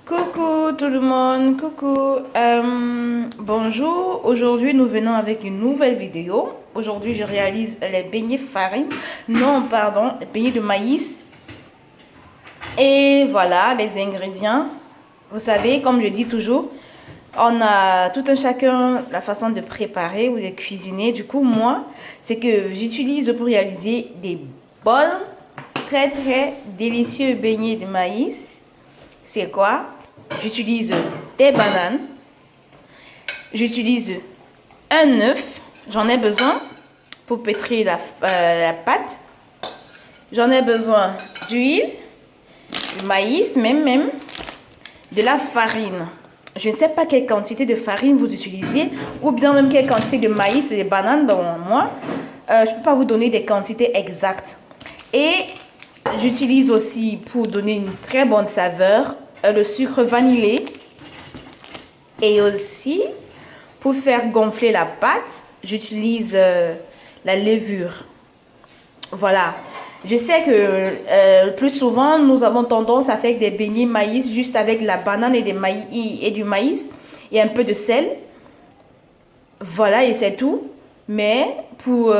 Coucou tout le monde, coucou. Bonjour, aujourd'hui nous venons avec une nouvelle vidéo. Aujourd'hui je réalise les beignets farine, non pardon, les beignets de maïs. Et voilà les ingrédients. Vous savez, comme je dis toujours, on a tout un chacun la façon de préparer ou de cuisiner. Du coup, moi, c'est que j'utilise pour réaliser des bons, très délicieux beignets de maïs. C'est quoi? J'utilise des bananes. J'utilise un œuf. J'en ai besoin pour pétrir la pâte. J'en ai besoin d'huile, du maïs, même, de la farine. Je ne sais pas quelle quantité de farine vous utilisez ou bien même quelle quantité de maïs et de bananes. Bon, moi, je ne peux pas vous donner des quantités exactes. Et j'utilise aussi, pour donner une très bonne saveur, le sucre vanillé. Et aussi, pour faire gonfler la pâte, j'utilise la levure. Voilà. Je sais que plus souvent, nous avons tendance à faire des beignets maïs juste avec la banane et du maïs et un peu de sel. Voilà, et c'est tout. Mais pour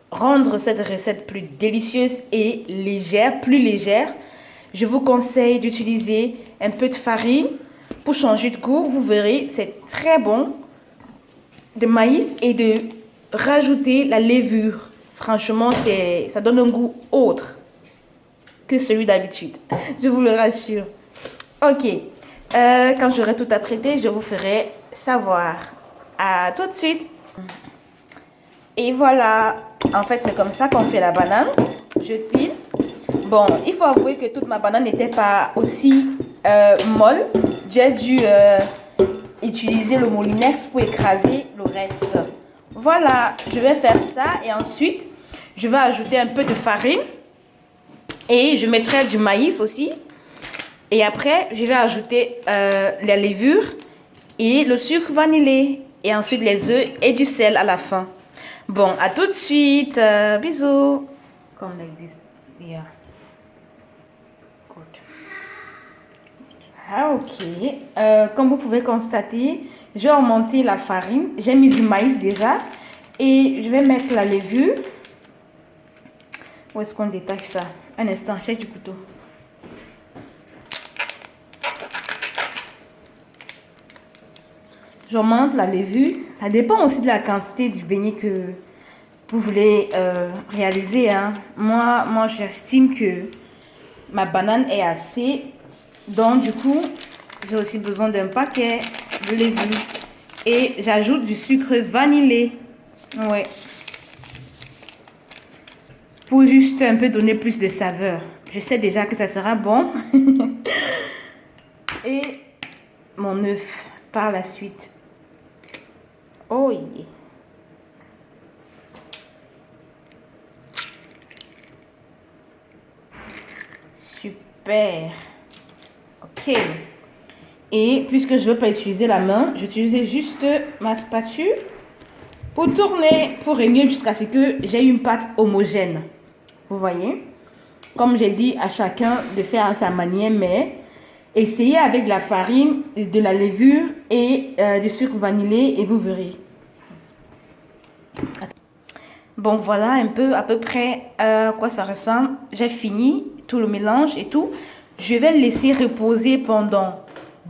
rendre cette recette plus délicieuse et légère, plus légère, je vous conseille d'utiliser un peu de farine pour changer de goût. Vous verrez, c'est très bon de maïs et de rajouter la levure. Franchement, ça donne un goût autre que celui d'habitude. Je vous le rassure. Ok. Quand j'aurai tout apprêté, je vous ferai savoir. À tout de suite. Et voilà. En fait, c'est comme ça qu'on fait la banane. Je pile. Bon, il faut avouer que toute ma banane n'était pas aussi molle. J'ai dû utiliser le moulinex pour écraser le reste. Voilà, je vais faire ça et ensuite, je vais ajouter un peu de farine et je mettrai du maïs aussi. Et après, je vais ajouter la levure et le sucre vanillé et ensuite les œufs et du sel à la fin. Bon, à tout de suite. Bisous. Comme like this. Yeah. Good. Ah, ok. Comme vous pouvez constater, j'ai augmenté la farine. J'ai mis du maïs déjà. Et je vais mettre la levure. Où est-ce qu'on détache ça? Un instant, j'ai du couteau. J'augmente la levure. Ça dépend aussi de la quantité du beignet que vous voulez réaliser. Hein. Moi j'estime que ma banane est assez. Donc, du coup, j'ai aussi besoin d'un paquet de levure. Et j'ajoute du sucre vanillé. Ouais. Pour juste un peu donner plus de saveur. Je sais déjà que ça sera bon. Et mon œuf par la suite. Oh yeah. Super. Ok. Et puisque je ne veux pas utiliser la main, j'utilisais juste ma spatule pour tourner, pour réunir jusqu'à ce que j'ai une pâte homogène. Vous voyez? Comme j'ai dit à chacun de faire à sa manière, mais essayez avec de la farine, de la levure et du sucre vanillé et vous verrez. Bon, voilà un peu à peu près à quoi ça ressemble. J'ai fini tout le mélange et tout. Je vais le laisser reposer pendant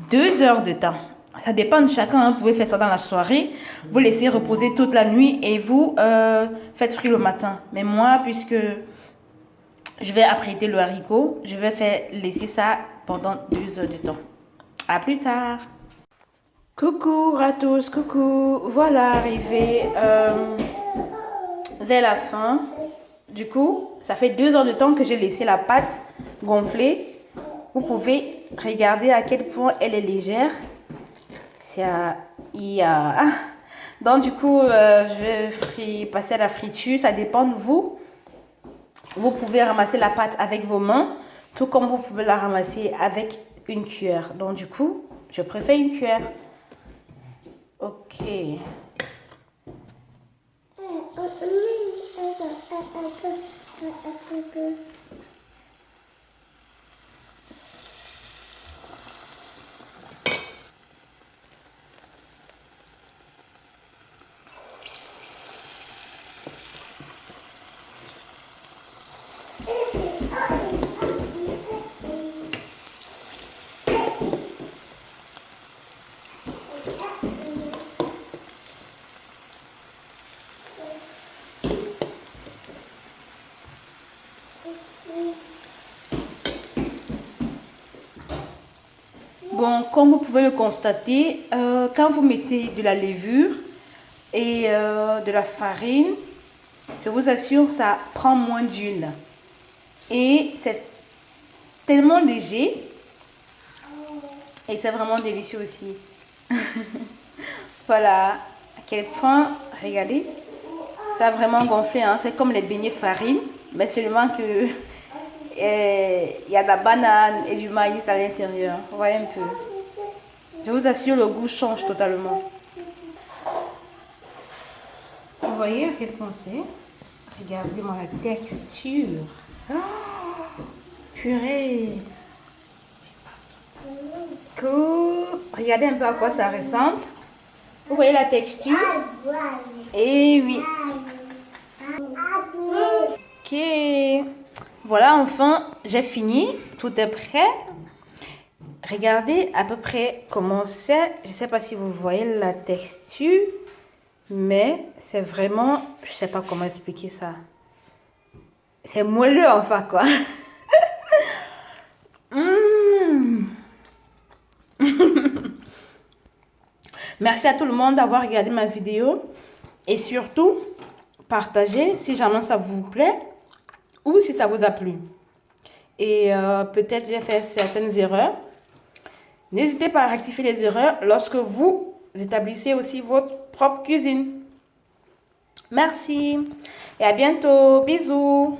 2 heures de temps. Ça dépend de chacun. Hein. Vous pouvez faire ça dans la soirée. Vous laissez reposer toute la nuit et vous faites frire le matin. Mais moi, puisque je vais apprêter le haricot, je vais laisser ça pendant 2 heures de temps. À plus tard. Coucou à tous, coucou. Voilà, arrivé vers la fin. Du coup, ça fait 2 heures de temps que j'ai laissé la pâte gonfler. Vous pouvez regarder à quel point elle est légère. Donc du coup, je vais passer à la friture. Ça dépend de vous. Vous pouvez ramasser la pâte avec vos mains, tout comme vous pouvez la ramasser avec une cuillère. Donc du coup, je préfère une cuillère. Ok. comme vous pouvez le constater, quand vous mettez de la levure et de la farine, je vous assure, ça prend moins d'huile. Et c'est tellement léger. Et c'est vraiment délicieux aussi. Voilà. À quel point, regardez, ça a vraiment gonflé. Hein. C'est comme les beignets farine, mais seulement que il y a de la banane et du maïs à l'intérieur. Vous voyez un peu. Je vous assure, le goût change totalement. Vous voyez à quel point c'est? Regardez-moi la texture. Oh, purée. Cool. Regardez un peu à quoi ça ressemble. Vous voyez la texture? Eh oui. Ok. Voilà, enfin, j'ai fini. Tout est prêt. Regardez à peu près comment c'est. Je ne sais pas si vous voyez la texture. Mais c'est vraiment... Je ne sais pas comment expliquer ça. C'est moelleux, enfin, quoi. Merci à tout le monde d'avoir regardé ma vidéo. Et surtout, partagez si jamais ça vous plaît ou si ça vous a plu. Et peut-être j'ai fait certaines erreurs. N'hésitez pas à rectifier les erreurs lorsque vous établissez aussi votre propre cuisine. Merci et à bientôt. Bisous.